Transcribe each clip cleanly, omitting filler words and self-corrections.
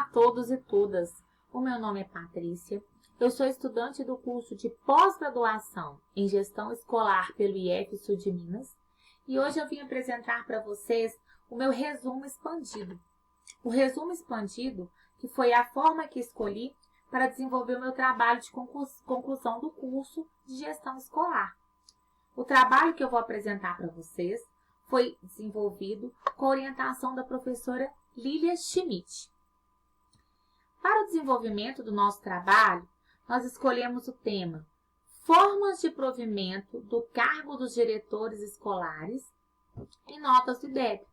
Olá a todos e todas, o meu nome é Patrícia, eu sou estudante do curso de pós-graduação em Gestão Escolar pelo IF Sul de Minas e hoje eu vim apresentar para vocês o meu resumo expandido. O resumo expandido que foi a forma que escolhi para desenvolver o meu trabalho de conclusão do curso de Gestão Escolar. O trabalho que eu vou apresentar para vocês foi desenvolvido com a orientação da professora Lília Schmidt. Para o desenvolvimento do nosso trabalho, nós escolhemos o tema Formas de provimento do cargo dos diretores escolares e notas do IDEB.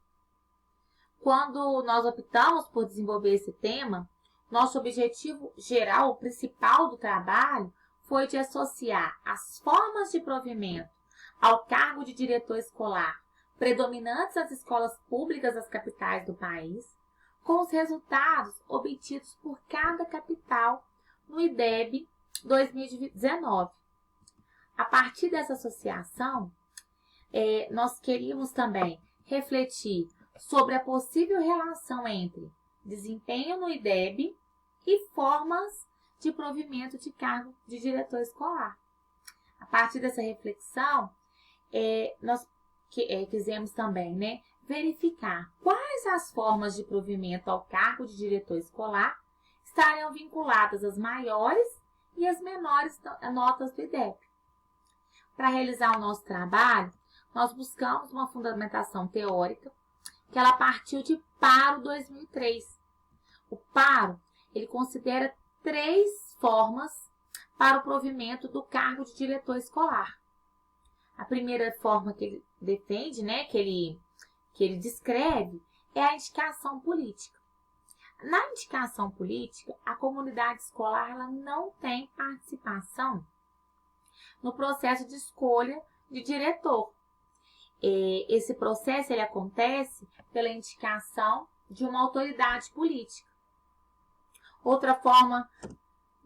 Quando nós optamos por desenvolver esse tema, nosso objetivo geral, principal do trabalho, foi de associar as formas de provimento ao cargo de diretor escolar predominantes das escolas públicas das capitais do país, com os resultados obtidos por cada capital no IDEB 2019. A partir dessa associação, nós queríamos também refletir sobre a possível relação entre desempenho no IDEB e formas de provimento de cargo de diretor escolar. A partir dessa reflexão, nós quisemos também verificar quais as formas de provimento ao cargo de diretor escolar estariam vinculadas às maiores e às menores notas do IDEB. Para realizar o nosso trabalho, nós buscamos uma fundamentação teórica que ela partiu de Paro 2003. O Paro, ele considera 3 formas para o provimento do cargo de diretor escolar. A primeira forma que ele defende, que ele descreve, é a indicação política. Na indicação política, a comunidade escolar ela não tem participação no processo de escolha de diretor. Esse processo ele acontece pela indicação de uma autoridade política. Outra forma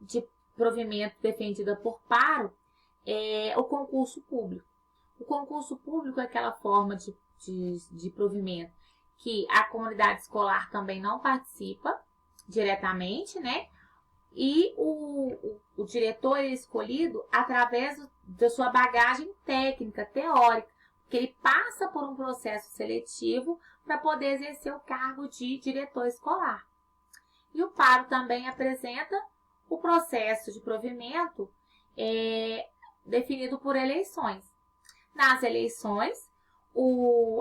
de provimento defendida por Paro é o concurso público. O concurso público é aquela forma de provimento que a comunidade escolar também não participa diretamente, E o diretor é escolhido através da sua bagagem técnica, teórica, porque ele passa por um processo seletivo para poder exercer o cargo de diretor escolar. E o Paro também apresenta o processo de provimento definido por eleições. Nas eleições,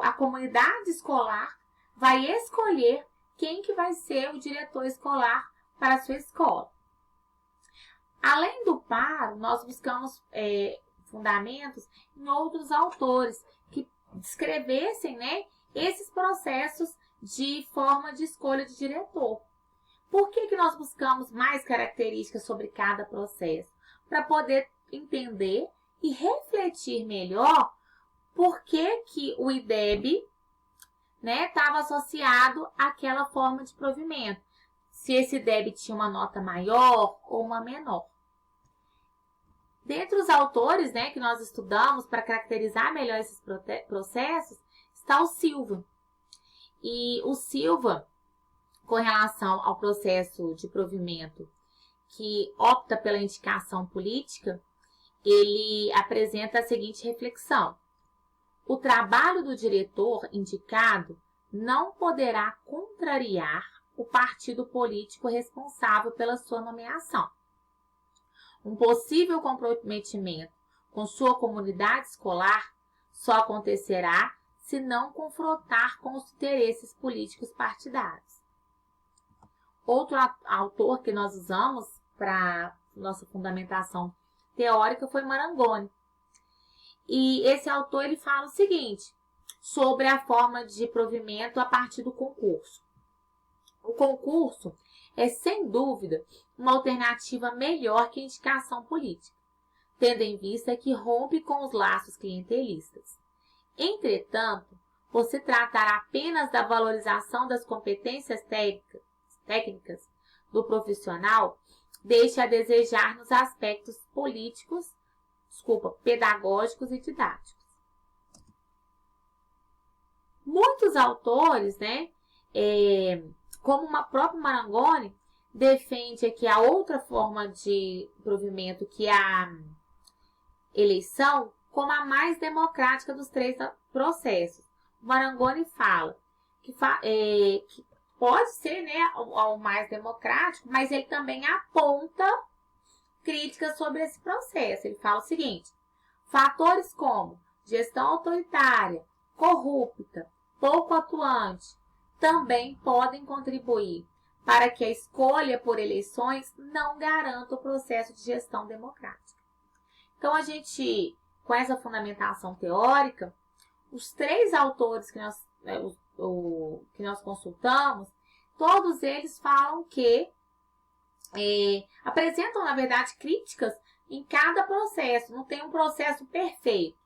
a comunidade escolar vai escolher quem que vai ser o diretor escolar para a sua escola. Além do Paro, nós buscamos fundamentos em outros autores que descrevessem esses processos de forma de escolha de diretor. Por que nós buscamos mais características sobre cada processo? Para poder entender e refletir melhor por que o IDEB estava associado àquela forma de provimento. Se esse IDEB tinha uma nota maior ou uma menor. Dentre os autores que nós estudamos para caracterizar melhor esses processos, está o Silva. E o Silva, com relação ao processo de provimento que opta pela indicação política, ele apresenta a seguinte reflexão. O trabalho do diretor indicado não poderá contrariar o partido político responsável pela sua nomeação. Um possível comprometimento com sua comunidade escolar só acontecerá se não confrontar com os interesses políticos partidários. Outro autor que nós usamos para nossa fundamentação teórica foi Marangoni. E esse autor ele fala o seguinte sobre a forma de provimento a partir do concurso. O concurso é, sem dúvida, uma alternativa melhor que a indicação política, tendo em vista que rompe com os laços clientelistas. Entretanto, por se tratar apenas da valorização das competências técnicas do profissional, deixa a desejar nos aspectos pedagógicos e didáticos. Muitos autores como uma própria Marangoni defende aqui a outra forma de provimento, que é a eleição, como a mais democrática dos três processos. O Marangoni fala que pode ser, né, o mais democrático, mas ele também aponta críticas sobre esse processo. Ele fala o seguinte: fatores como gestão autoritária, corrupta, pouco atuante, também podem contribuir para que a escolha por eleições não garanta o processo de gestão democrática. Então, a gente, com essa fundamentação teórica, os três autores que nós consultamos, todos eles falam que apresentam, na verdade, críticas em cada processo. Não tem um processo perfeito,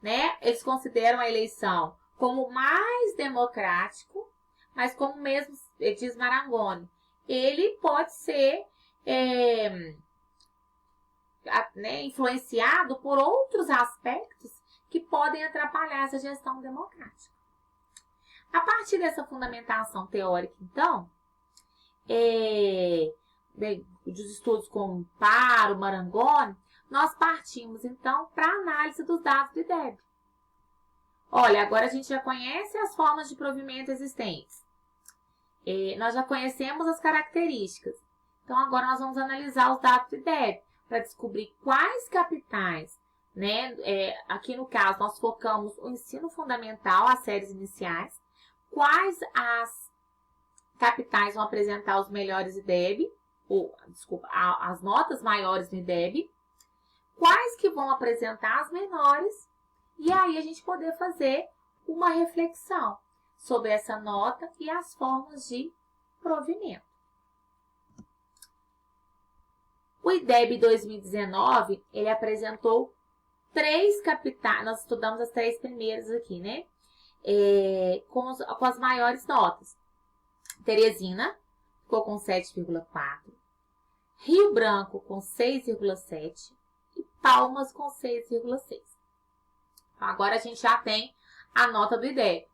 né? Eles consideram a eleição como mais democrático, mas como mesmo diz Marangoni, ele pode ser influenciado por outros aspectos que podem atrapalhar essa gestão democrática. A partir dessa fundamentação teórica, então, dos estudos com Paro, Marangoni, nós partimos, então, para a análise dos dados do IDEB. Olha, agora a gente já conhece as formas de provimento existentes. Nós já conhecemos as características. Então, agora nós vamos analisar os dados do IDEB para descobrir quais capitais, né? Aqui no caso, nós focamos o ensino fundamental, as séries iniciais. Quais as capitais vão apresentar os melhores IDEB, as notas maiores no IDEB. Quais que vão apresentar as menores. E aí a gente poder fazer uma reflexão sobre essa nota e as formas de provimento. O IDEB 2019, ele apresentou 3 capitais, nós estudamos as 3 primeiras aqui, né? Com as maiores notas. Teresina ficou com 7,4, Rio Branco com 6,7 e Palmas com 6,6. Agora a gente já tem a nota do IDEB.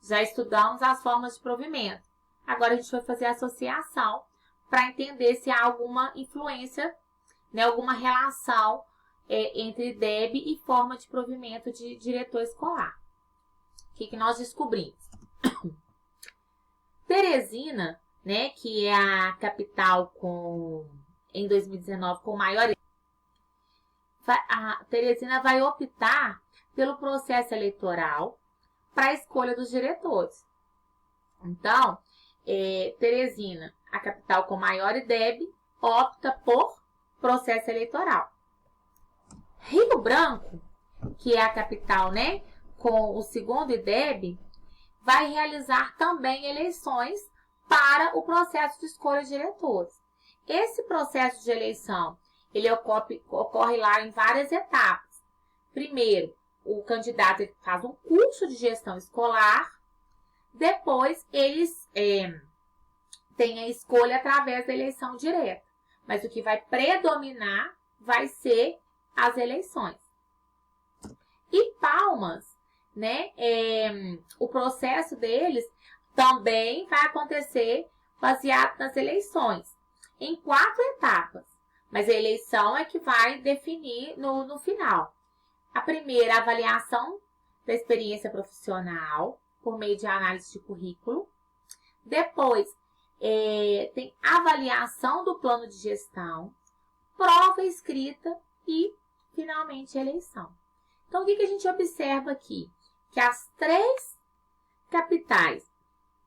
Já estudamos as formas de provimento. Agora a gente vai fazer a associação para entender se há alguma influência, né, alguma relação entre IDEB e forma de provimento de diretor escolar. O que nós descobrimos? Teresina, né, que é a capital em 2019 com maior... A Teresina vai optar pelo processo eleitoral para a escolha dos diretores. Então, Teresina, a capital com maior IDEB, opta por processo eleitoral. Rio Branco, que é a capital, né, com o segundo IDEB, vai realizar também eleições para o processo de escolha de diretores. Esse processo de eleição, ele ocorre lá em várias etapas. Primeiro, o candidato faz um curso de gestão escolar. Depois, eles têm a escolha através da eleição direta. Mas o que vai predominar vai ser as eleições. E Palmas, né, o processo deles também vai acontecer baseado nas eleições, em 4 etapas. Mas a eleição é que vai definir no final. A primeira, a avaliação da experiência profissional, por meio de análise de currículo. Depois, tem avaliação do plano de gestão, prova escrita e, finalmente, eleição. Então, o que a gente observa aqui? Que as 3 capitais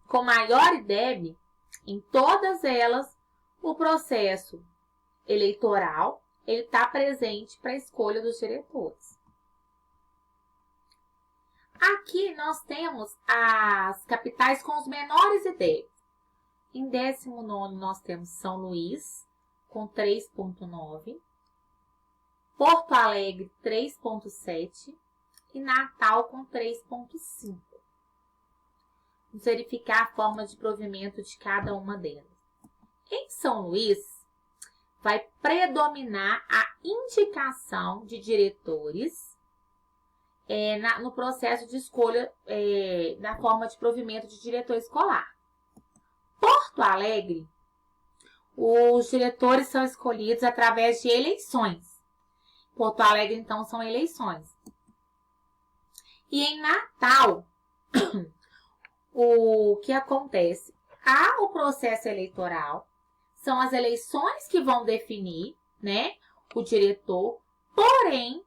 com maior IDEB, em todas elas, o processo eleitoral ele está presente para a escolha dos diretores. Aqui nós temos as capitais com os menores IDEB. Em 19º nós temos São Luís, com 3,9, Porto Alegre, 3,7 e Natal, com 3,5. Vamos verificar a forma de provimento de cada uma delas. Em São Luís, vai predominar a indicação de diretores no processo de escolha da forma de provimento de diretor escolar. Porto Alegre, os diretores são escolhidos através de eleições. Porto Alegre, então, são eleições. E em Natal, o que acontece? Há o processo eleitoral, são as eleições que vão definir, né, o diretor, porém,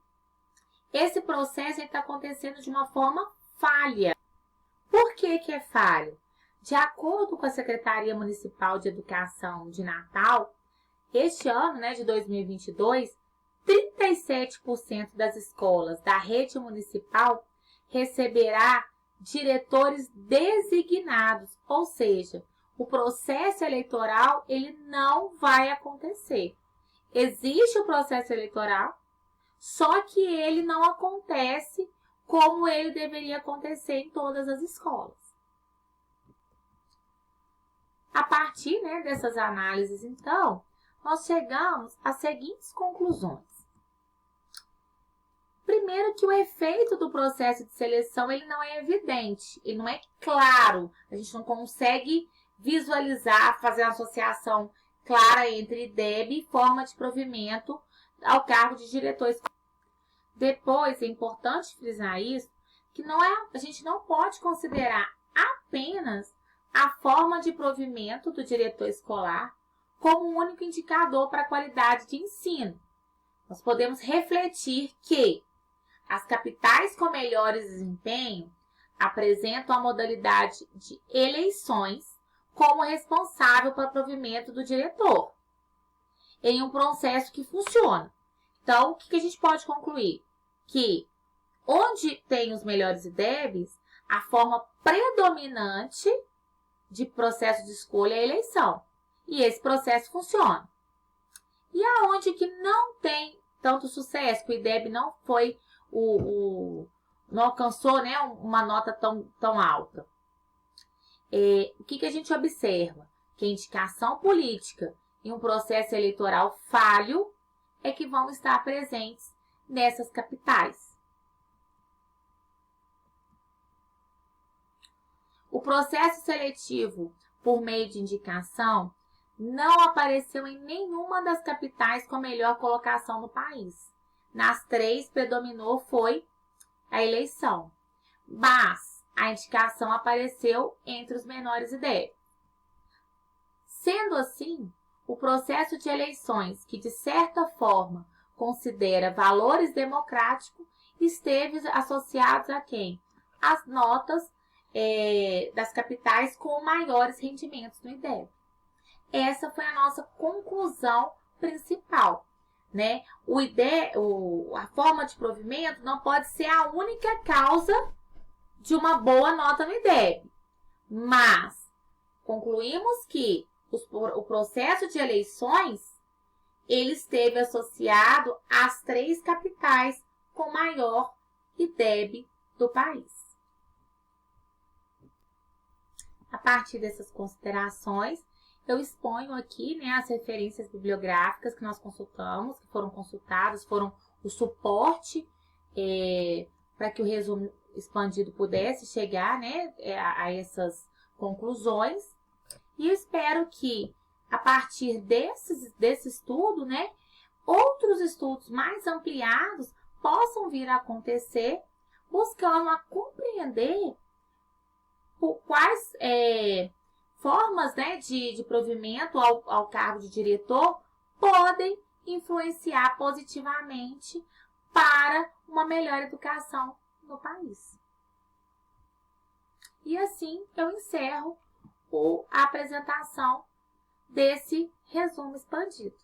esse processo está acontecendo de uma forma falha. Por que que é falho? De acordo com a Secretaria Municipal de Educação de Natal, este ano, né, de 2022, 37% das escolas da rede municipal receberá diretores designados, ou seja, o processo eleitoral ele não vai acontecer. Existe o processo eleitoral, só que ele não acontece como ele deveria acontecer em todas as escolas. A partir, né, dessas análises, então, nós chegamos às seguintes conclusões. Primeiro que o efeito do processo de seleção ele não é evidente, ele não é claro, a gente não consegue visualizar, fazer uma associação clara entre IDEB e forma de provimento ao cargo de diretor escolar. Depois, é importante frisar isso, que a gente não pode considerar apenas a forma de provimento do diretor escolar como um único indicador para a qualidade de ensino. Nós podemos refletir que as capitais com melhores desempenho apresentam a modalidade de eleições como responsável pelo provimento do diretor, em um processo que funciona. Então, o que a gente pode concluir? Que onde tem os melhores IDEBs, a forma predominante de processo de escolha é a eleição. E esse processo funciona. E aonde que não tem tanto sucesso, que o IDEB não foi não alcançou, né, uma nota tão alta. O que a gente observa? Que a indicação política e um processo eleitoral falho é que vão estar presentes nessas capitais. O processo seletivo por meio de indicação não apareceu em nenhuma das capitais com a melhor colocação no país. Nas 3, predominou foi a eleição, mas a indicação apareceu entre os menores IDEB. Sendo assim, o processo de eleições, que de certa forma considera valores democráticos, esteve associado a quem? As notas das capitais com maiores rendimentos no IDEB. Essa foi a nossa conclusão principal. Né? A forma de provimento não pode ser a única causa de uma boa nota no IDEB. Mas concluímos que o processo de eleições ele esteve associado às 3 capitais com maior IDEB do país. A partir dessas considerações, eu exponho aqui, né, as referências bibliográficas que nós consultamos, que foram consultadas, foram o suporte para que o resumo expandido pudesse chegar, né, a essas conclusões. E eu espero que, a partir desse estudo, né, outros estudos mais ampliados possam vir a acontecer, buscando a compreender quais formas, né, de provimento ao cargo de diretor podem influenciar positivamente para uma melhor educação no país. E assim eu encerro a apresentação desse resumo expandido.